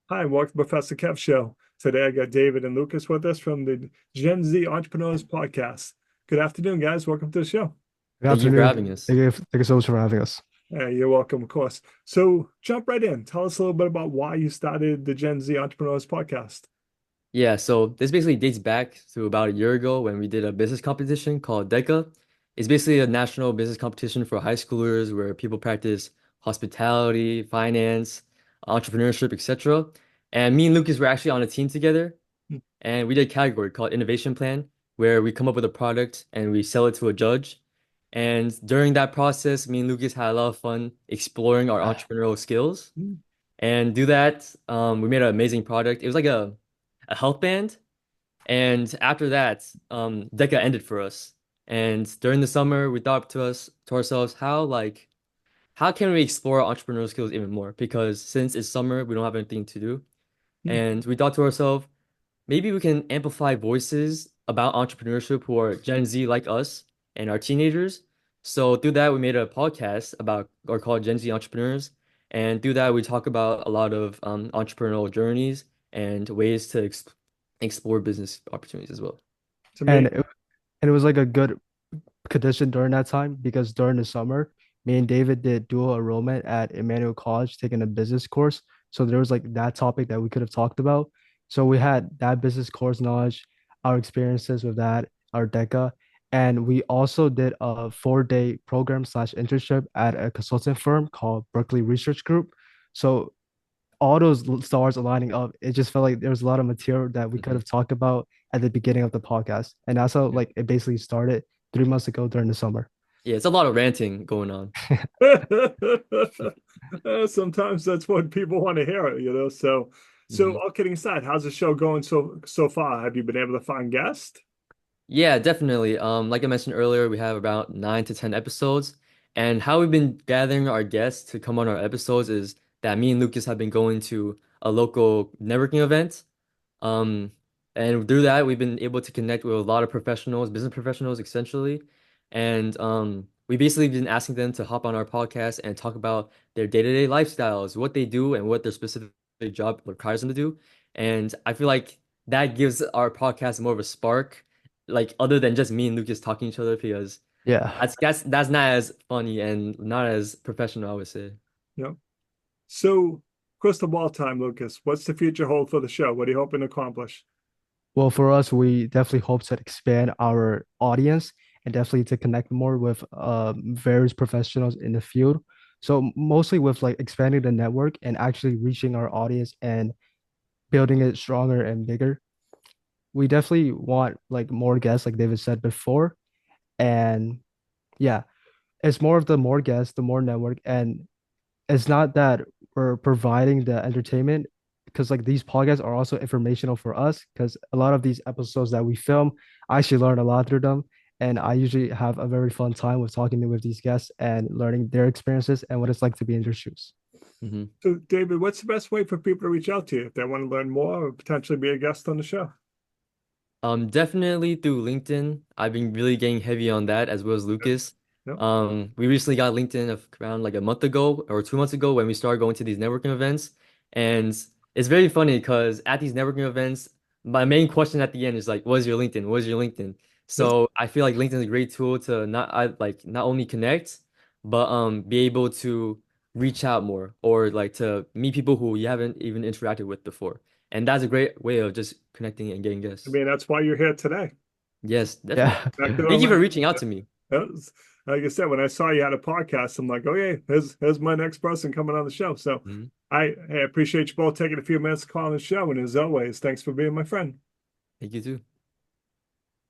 Hi, welcome to Professor Kev Show. Today I got David and Lucas with us from the Gen Z Entrepreneurs Podcast. Good afternoon, guys. Welcome to the show. Good Thank you for afternoon. having us. Thank you so much for having us. You're welcome, of course. So jump right in. Tell us a little bit about why you started the Gen Z Entrepreneurs Podcast. Yeah, so this basically dates back to about a year ago when we did a business competition called Deca. It's basically a national business competition for high schoolers where people practice hospitality, finance, entrepreneurship, etc. And me and Lucas were actually on a team together, and we did a category called Innovation Plan, where we come up with a product and we sell it to a judge. And during that process, me and Lucas had a lot of fun exploring our entrepreneurial skills. And do that, we made an amazing product. It was like a health band. And after that, Deca ended for us. And during the summer, we thought to ourselves, how can we explore entrepreneurial skills even more? Because since it's summer, we don't have anything to do. And we thought to ourselves, maybe we can amplify voices about entrepreneurship who are Gen Z like us and our teenagers. So through that, we made a podcast about or called Gen Z Entrepreneurs. And through that, we talk about a lot of entrepreneurial journeys and ways to explore business opportunities as well. To And me, it, and it was like a good condition during that time because during the summer, me and David did dual enrollment at Emmanuel College, taking a business course. So there was like that topic that we could have talked about. So we had that business course knowledge, our experiences with that, our DECA, and we also did a 4-day program slash internship at a consulting firm called Berkeley Research Group. So all those stars aligning up, it just felt like there was a lot of material that we could Mhm. have talked about at the beginning of the podcast. And that's how like it basically started 3 months ago during the summer. Yeah, it's a lot of ranting going on. sometimes that's what people want to hear. So Mhm. all kidding aside, how's the show going so far? Have you been able to find guests? Yeah, definitely. Like I mentioned earlier, we have about 9 to 10 episodes. And how we've been gathering our guests to come on our episodes is that me and Lucas have been going to a local networking event. Um, and through that, we've been able to connect with a lot of professionals, business professionals, essentially. And we basically been asking them to hop on our podcast and talk about their day-to-day lifestyles, what they do, and what their specific job requires them to do. And I feel like that gives our podcast more of a spark, like other than just me and Lucas talking to each other, because Yeah. that's not as funny and not as professional, I would say. Yeah. So, crystal ball time, Lucas. What's the future hold for the show? What are you hoping to accomplish? Well, for us, we definitely hope to expand our audience and definitely to connect more with various professionals in the field. So mostly with like expanding the network and actually reaching our audience and building it stronger and bigger. We definitely want like more guests, like David said before. And yeah, it's more of the more guests, the more network. And it's not that we're providing the entertainment because like these podcasts are also informational for us because a lot of these episodes that we film, I actually learn a lot through them. And I usually have a very fun time with talking with these guests and learning their experiences and what it's like to be in their shoes. Mhm. So, David, what's the best way for people to reach out to you if they want to learn more or potentially be a guest on the show? Definitely through LinkedIn. I've been really getting heavy on that as well as Yep. Lucas. Yep. We recently got LinkedIn around like a month ago or 2 months ago when we started going to these networking events. And it's very funny because at these networking events, my main question at the end is like, "What is your LinkedIn? What is your LinkedIn?" Yep. So I feel like LinkedIn is a great tool to not only connect, but be able to reach out more or like to meet people who you haven't even interacted with before. And that's a great way of just connecting and getting I guests. mean, that's why you're here today. Yes, definitely. Yeah. Connected on Thank you for LinkedIn. reaching out to me. Like I said, when I saw you had a podcast, I'm like, oh yeah, here's my next person coming on the show. So Mhm. I appreciate you both taking a few minutes to call on the show. And as always, thanks for being my friend. Thank you too.